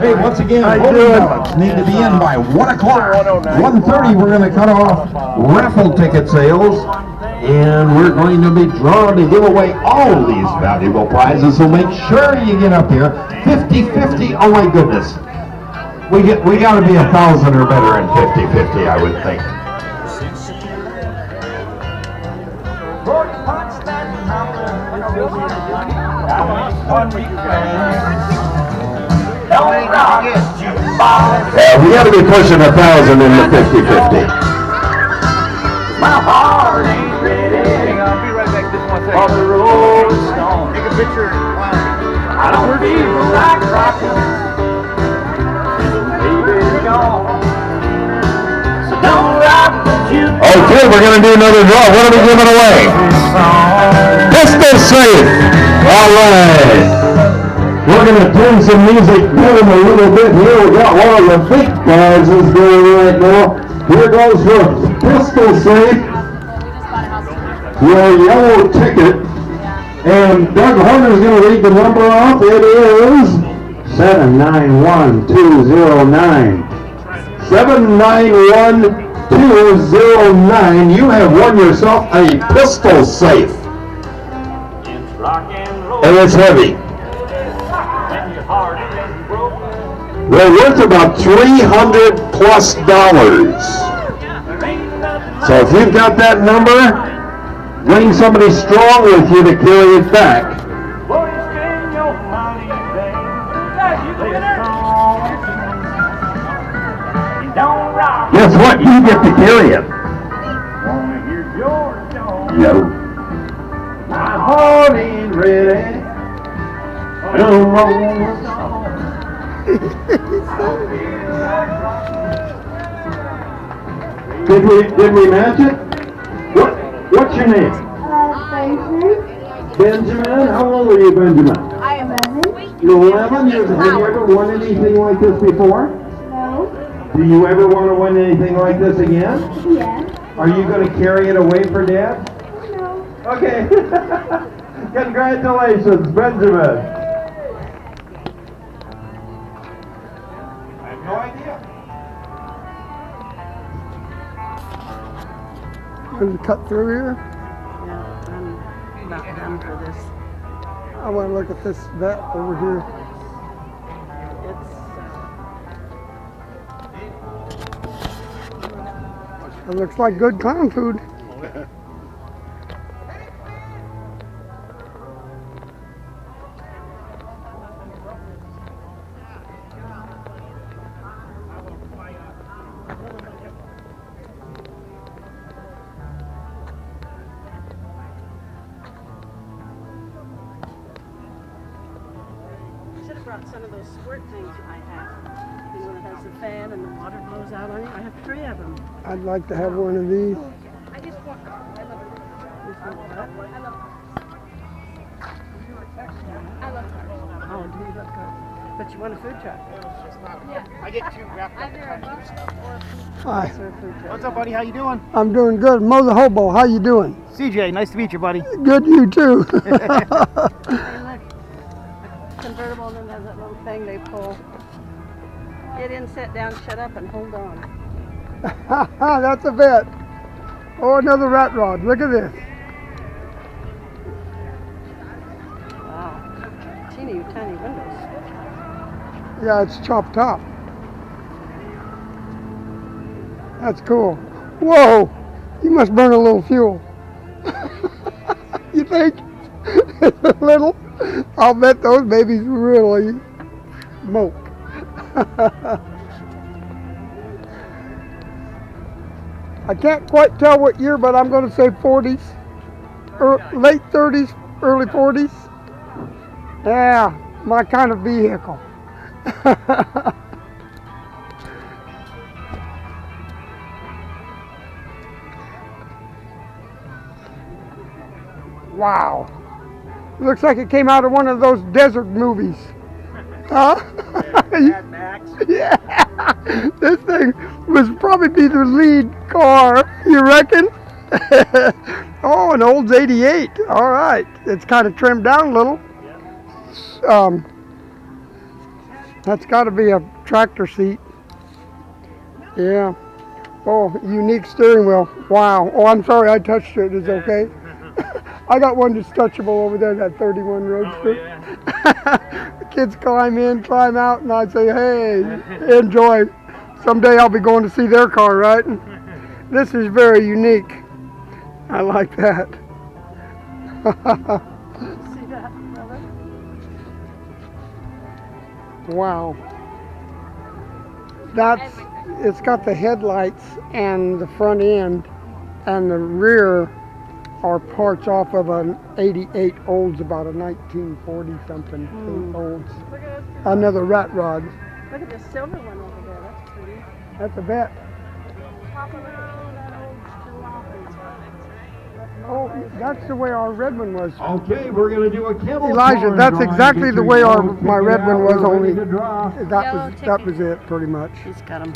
Hey, once again, voting ballots need to be in by 1 o'clock. 1:30, we're going to cut off raffle ticket sales, and we're going to be drawn to give away all these valuable prizes, so make sure you get up here. 50-50, oh my goodness. We got to be 1,000 or better in 50-50, I would think. Yeah, we got to be pushing 1,000 in the 50-50. My heart ain't ready. I'll be right back this one second. On the Rolling Stone. Take a picture. I don't feel like rocking. Baby's gone. So don't rock the jukebox. Okay, we're going to do another draw. What are we giving away? Pistol safe. All right. We're going to turn some music down a little bit here. We got one of the big prizes going right now. Here goes your pistol safe, your yellow ticket, and Doug Horner's going to read the number off. It is 791209. 791209. You have won yourself a pistol safe. And it's heavy. They're worth about $300+. So if you've got that number, bring somebody strong with you to carry it back. Guess what? You get to carry it. No. My heart ain't ready. Did we match it? What's your name? Benjamin. Benjamin? How old are you, Benjamin? I am 11. You're 11? Have you ever won anything like this before? No. Do you ever want to win anything like this again? Yes. Are you going to carry it away for Dad? No. Okay. Congratulations, Benjamin. I have no idea. Going to cut through here. Yeah, I'm about done for this. I want to look at this vet over here. It looks like good clown food. Some of those squirt things I have. You know, it has the fan and the water blows out on you. I have 3 of them. I'd like to have one of these. I just want. I love cars. Oh, do you love cars? But you want a food truck? Yeah. I get 2 wrapped up. Hi. What's up, buddy? How you doing? I'm doing good. Mo the Hobo, how you doing? CJ, nice to meet you, buddy. Good, you too. Convertible, and then there's that little thing they pull. Get in, sit down, shut up, and hold on. That's a vet. Oh, another rat rod. Look at this. Wow. Teeny tiny windows. Yeah, it's chopped top. That's cool. Whoa! You must burn a little fuel. You think? A little? I'll bet those babies really smoke. I can't quite tell what year, but I'm going to say 40s, late 30s, early 40s. Yeah, my kind of vehicle. Wow. Looks like it came out of one of those desert movies. Huh? Mad Max. Yeah. This thing was probably be the lead car, you reckon? Oh, an old 88. All right. It's kind of trimmed down a little. That's got to be a tractor seat. Yeah. Oh, unique steering wheel. Wow. Oh, I'm sorry I touched it. Is it okay? I got one that's touchable over there, that 31 Roadster. Oh, yeah. The kids climb in, climb out, and I say, hey, enjoy. Someday I'll be going to see their car, right? This is very unique. I like that. See that, brother? Wow. It's got the headlights and the front end, and the rear are parts off of an 88 Olds, about a 1940 something Olds. Look at this. Another rat rod. Look at the silver one over there. That's pretty. That's a vet. Papa, look at that old jalopy. Oh, that's the way our red one was. Okay, we're going to do a camel Elijah, corn that's drawing exactly the between way those. my Pick it red out, one was, we're ready only to draw. that was it pretty much. He's got them.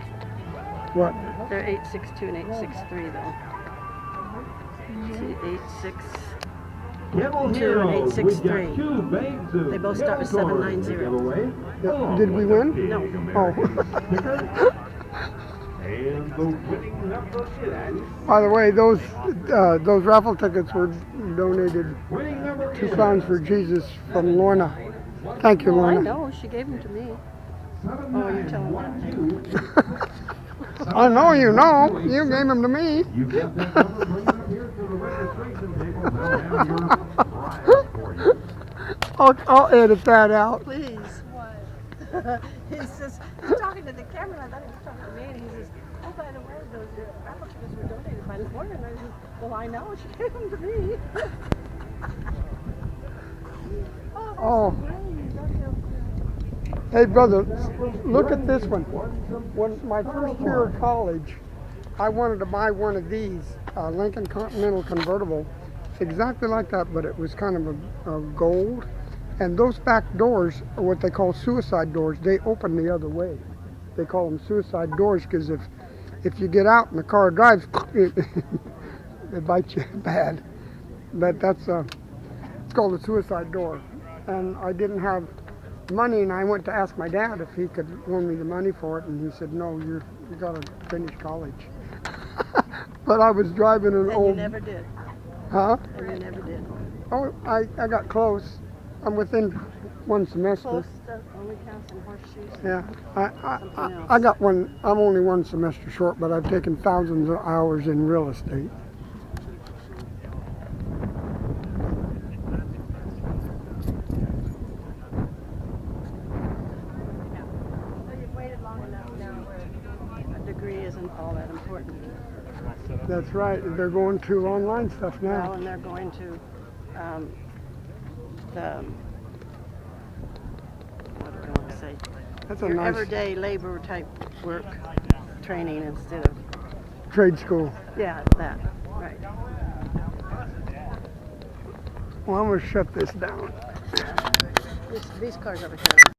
What? They're 862 and 863 though. 86. Camel 2 and Heroes, we've 863. got 2 bags of They both start with camel corn 790. to give away. Yeah, did we win? No. Oh. And the winning number is... By the way, those raffle tickets were donated Winning number to is... Signs for Jesus from Lorna. Thank you, Well, I Lorna. know. She gave them to me. Oh, you're telling me. I know you know. You gave them to me. You get that number, bring it up here to the registration table. They'll have your prize for you. I'll edit that out. Please. What? He says, he's talking to the camera. I thought he was talking to me. And he says, oh, by the way, those raffle tickets were donated by Lorna. And I said, well, I know. She gave them to me. Oh. Great. Hey, brother, look at this one. When my first year of college, I wanted to buy one of these, Lincoln Continental convertible. It's exactly like that, but it was kind of a gold. And those back doors are what they call suicide doors. They open the other way. They call them suicide doors because if you get out and the car drives, it bites you bad. But that's it's called a suicide door. And I didn't have money, and I went to ask my dad if he could loan me the money for it, and he said, no, you got to finish college. But I was driving an And old... you never did. Huh? And you never did. Oh, I got close. I'm within one semester. Close stuff only counts in horseshoes. Yeah, I got one. I'm only one semester short, but I've taken thousands of hours in real estate. So you've waited long enough now where a degree isn't all that important. That's right. They're going to online stuff Well, now. and they're going to what do I want to say? That's a Your nice everyday labor type work training instead of, trade school. yeah, that, right. Well, I'm going to shut this down. These cars over here.